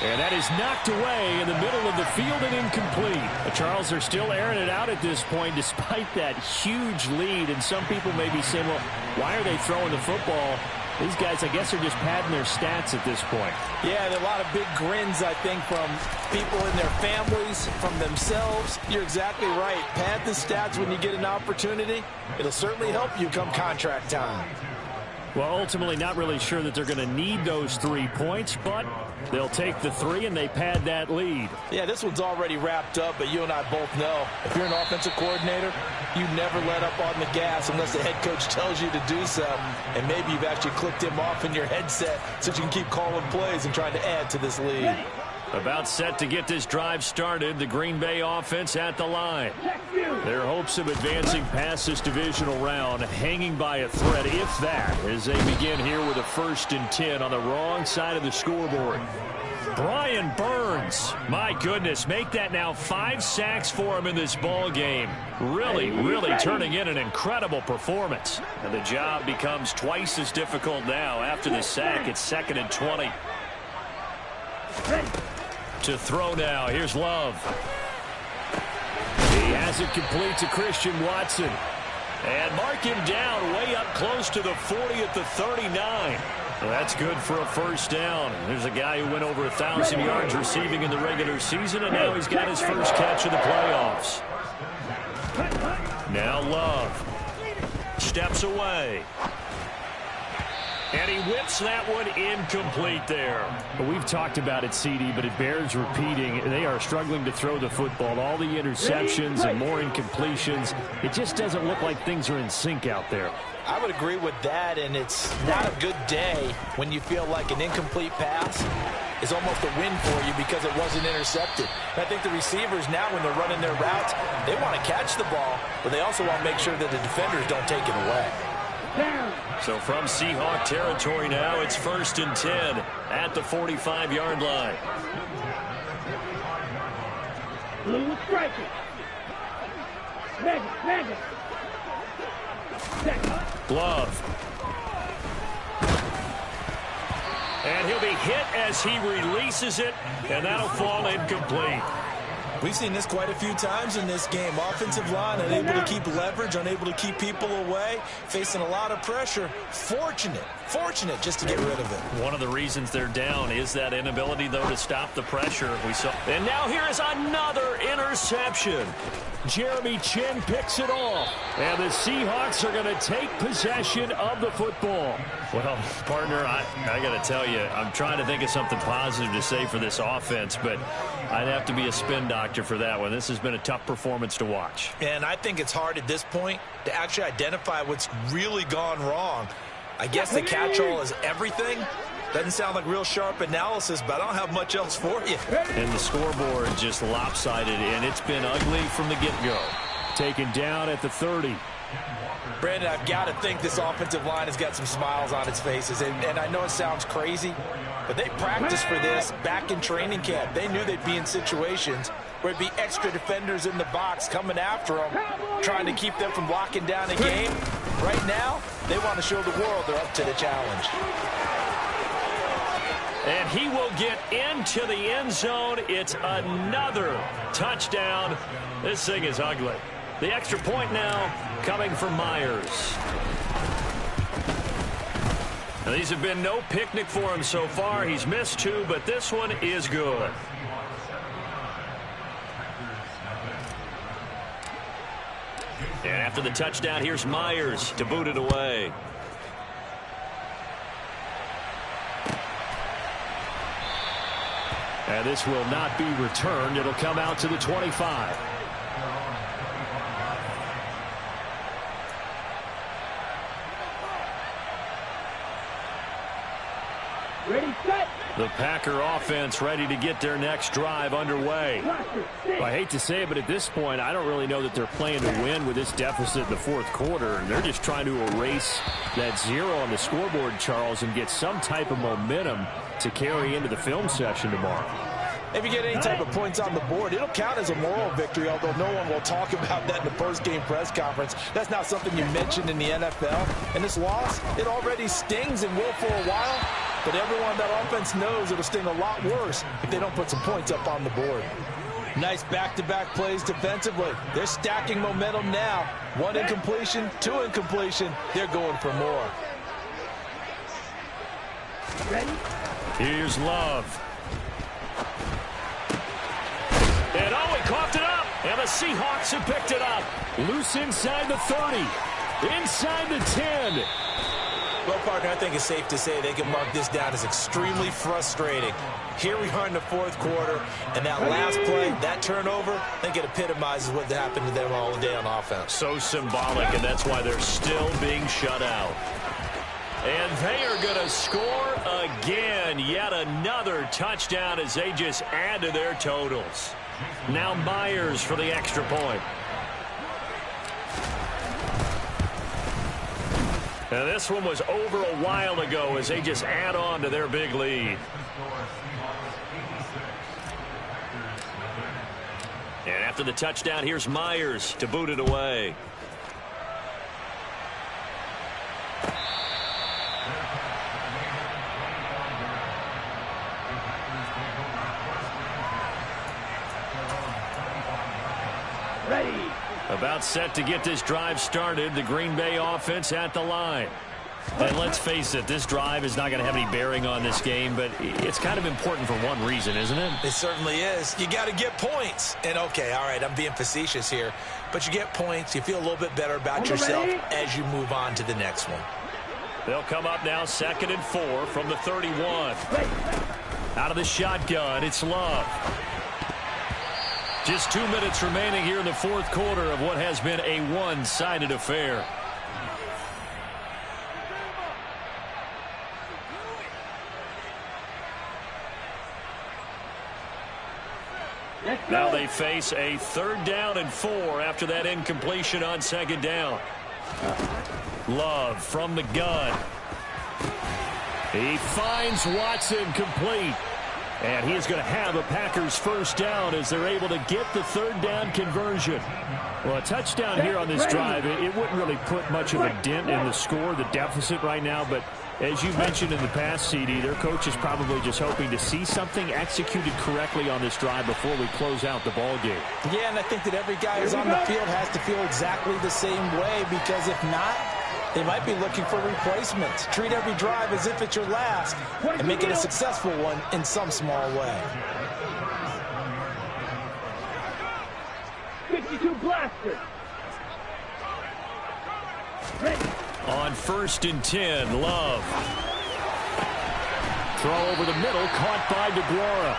Speaker 1: And that is knocked away in the middle of the field and incomplete. The Charles are still airing it out at this point despite that huge lead. And some people may be saying, well, why are they throwing the football? These guys, I guess, are just padding their stats at this point.
Speaker 3: Yeah, there are a lot of big grins, I think, from people in their families, from themselves. You're exactly right. Pad the stats when you get an opportunity. It'll certainly help you come contract time.
Speaker 1: Well, ultimately, not really sure that they're going to need those 3 points, but they'll take the 3 and they pad that lead.
Speaker 3: Yeah, this one's already wrapped up, but you and I both know if you're an offensive coordinator, you never let up on the gas unless the head coach tells you to do so. And maybe you've actually clicked him off in your headset so you can keep calling plays and trying to add to this lead.
Speaker 1: About set to get this drive started, the Green Bay offense at the line. Their hopes of advancing past this divisional round hanging by a thread, if that, as they begin here with a 1st and 10 on the wrong side of the scoreboard. Brian Burns, my goodness, make that now 5 sacks for him in this ball game. Really turning in an incredible performance. And the job becomes twice as difficult now after the sack. It's 2nd and 20. To throw now. Here's Love. He has it complete to Christian Watson. And mark him down way up close to the 40 at the 39. Well, that's good for a 1st down. There's a guy who went over 1,000 yards receiving in the regular season, and now he's got his first catch of the playoffs. Now Love steps away. And he whips that one incomplete there. Well, we've talked about it, CD, but it bears repeating. They are struggling to throw the football. All the interceptions and more incompletions. It just doesn't look like things are in sync out there.
Speaker 3: I would agree with that, and it's not a good day when you feel like an incomplete pass is almost a win for you because it wasn't intercepted. And I think the receivers now, when they're running their routes, they want to catch the ball, but they also want to make sure that the defenders don't take it away.
Speaker 1: So from Seahawk territory now, it's 1st and 10 at the 45-yard line.
Speaker 2: Blue striker. Magic.
Speaker 1: Glove. And he'll be hit as he releases it, and that'll fall incomplete.
Speaker 3: We've seen this quite a few times in this game. Offensive line unable to keep leverage, unable to keep people away, facing a lot of pressure. Fortunate just to get rid of it.
Speaker 1: One of the reasons they're down is that inability, though, to stop the pressure. We saw. And now here is another interception. Jeremy Chin picks it off. And the Seahawks are going to take possession of the football. Well, partner, I got to tell you, I'm trying to think of something positive to say for this offense, but I'd have to be a spin doctor for that one. This has been a tough performance to watch.
Speaker 3: And I think it's hard at this point to actually identify what's really gone wrong. I guess the catch-all is everything. Doesn't sound like real sharp analysis, but I don't have much else for you.
Speaker 1: And the scoreboard just lopsided, and it's been ugly from the get-go. Taken down at the 30.
Speaker 3: Brandon, I've got to think this offensive line has got some smiles on its faces. And I know it sounds crazy, but they practiced for this back in training camp. They knew they'd be in situations where it'd be extra defenders in the box coming after them, trying to keep them from locking down a game. Right now, they want to show the world they're up to the challenge.
Speaker 1: And he will get into the end zone. It's another touchdown. This thing is ugly. The extra point now coming from Myers. Now, these have been no picnic for him so far. He's missed 2, but this one is good. And after the touchdown, here's Myers to boot it away. And this will not be returned. It'll come out to the 25.
Speaker 2: Ready, set.
Speaker 1: The Packer offense ready to get their next drive underway. Well, I hate to say it, but at this point, I don't really know that they're playing to win with this deficit in the fourth quarter. They're just trying to erase that 0 on the scoreboard, Charles, and get some type of momentum to carry into the film session tomorrow.
Speaker 4: If you get any type of points on the board, it'll count as a moral victory, although no one will talk about that in the post-game press conference. That's not something you mentioned in the NFL. And this loss, it already stings and will for a while, but everyone on that offense knows it'll sting a lot worse if they don't put some points up on the board. Nice back-to-back plays defensively. They're stacking momentum now. 1 incompletion, 2 incompletion. They're going for more.
Speaker 1: Here's Love. And oh, he coughed it up. And the Seahawks have picked it up. Loose inside the 30. Inside the 10.
Speaker 3: Well, partner, I think it's safe to say they can mark this down as extremely frustrating. Here we are in the fourth quarter, and that last play, that turnover, I think it epitomizes what happened to them all day on offense.
Speaker 1: So symbolic, and that's why they're still being shut out. And they are going to score again. Yet another touchdown as they just add to their totals. Now Myers for the extra point. And this one was over a while ago as they just add on to their big lead. And after the touchdown, here's Myers to boot it away.
Speaker 2: Ready.
Speaker 1: About set to get this drive started. The Green Bay offense at the line. And let's face it, this drive is not going to have any bearing on this game, but it's kind of important for one reason, isn't it?
Speaker 3: It certainly is. You got to get points. And, okay, all right, I'm being facetious here, but you get points. You feel a little bit better about yourself as you move on to the next one.
Speaker 1: They'll come up now 2nd and 4 from the 31. Out of the shotgun, it's Love. Just 2 minutes remaining here in the fourth quarter of what has been a one-sided affair. Now they face a 3rd down and 4 after that incompletion on 2nd down. Love from the gun. He finds Watson complete. And he is going to have a Packers first down as they're able to get the 3rd down conversion. Well, a touchdown here on this drive, it wouldn't really put much of a dent in the score, the deficit right now. But as you mentioned in the past, CD, their coach is probably just hoping to see something executed correctly on this drive before we close out the ball game.
Speaker 4: Yeah, and I think that every guy who's on the field has to feel exactly the same way, because if not, they might be looking for replacements. Treat every drive as if it's your last and make it a successful one in some small way.
Speaker 2: 52 blaster. Ready.
Speaker 1: On 1st and 10, Love. Throw over the middle, caught by DeGuara.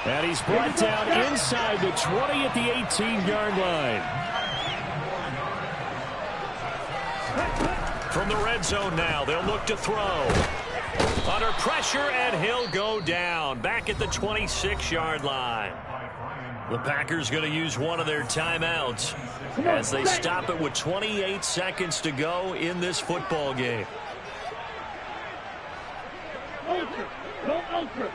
Speaker 1: And he's brought down inside the 20 at the 18-yard line. From the red zone now, they'll look to throw. Under pressure, and he'll go down. Back at the 26-yard line. The Packers going to use one of their timeouts as they stop it with 28 seconds to go in this football game.
Speaker 2: Ultra. Go ultra.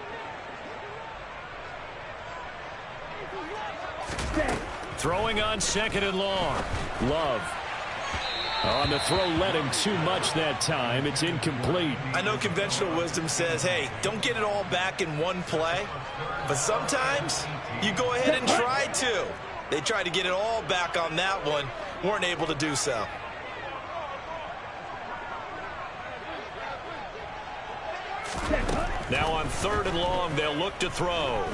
Speaker 1: Throwing on 2nd and long. Love. On the throw, led him too much that time. It's incomplete.
Speaker 3: I know conventional wisdom says, hey, don't get it all back in one play. But sometimes you go ahead and try to. They tried to get it all back on that one. Weren't able to do so.
Speaker 1: Now on 3rd and long, they'll look to throw.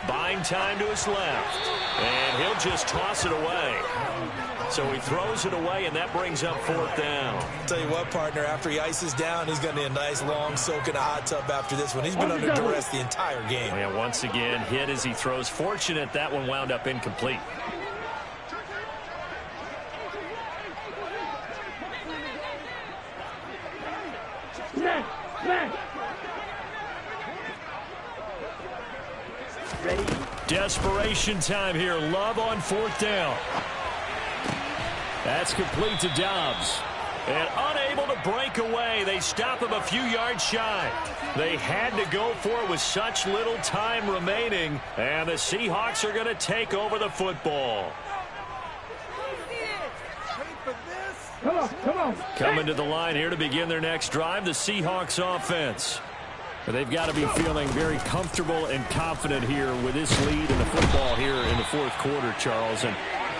Speaker 1: Buying time to his left. And he'll just toss it away. So he throws it away, and that brings up 4th down.
Speaker 3: Tell you what, partner, after he ices down, he's going to need a nice long soak in a hot tub after this one. He's been under duress the entire game.
Speaker 1: Yeah, once again, hit as he throws. Fortunate that one wound up incomplete.
Speaker 2: Ready?
Speaker 1: Desperation time here. Love on 4th down. That's complete to Dobbs. And unable to break away. They stop him a few yards shy. They had to go for it with such little time remaining. And the Seahawks are going to take over the football.
Speaker 2: Come on.
Speaker 1: Coming to the line here to begin their next drive, the Seahawks offense. They've got to be feeling very comfortable and confident here with this lead in the football here in the 4th quarter, Charles. And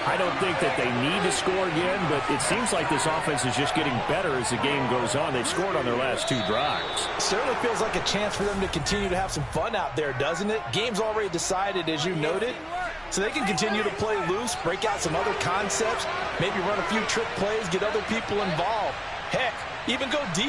Speaker 1: I don't think that they need to score again, but it seems like this offense is just getting better as the game goes on. They've scored on their last 2 drives.
Speaker 3: Certainly feels like a chance for them to continue to have some fun out there, doesn't it? Game's already decided, as you noted, so they can continue to play loose, break out some other concepts, maybe run a few trick plays, get other people involved. Heck, even go deep.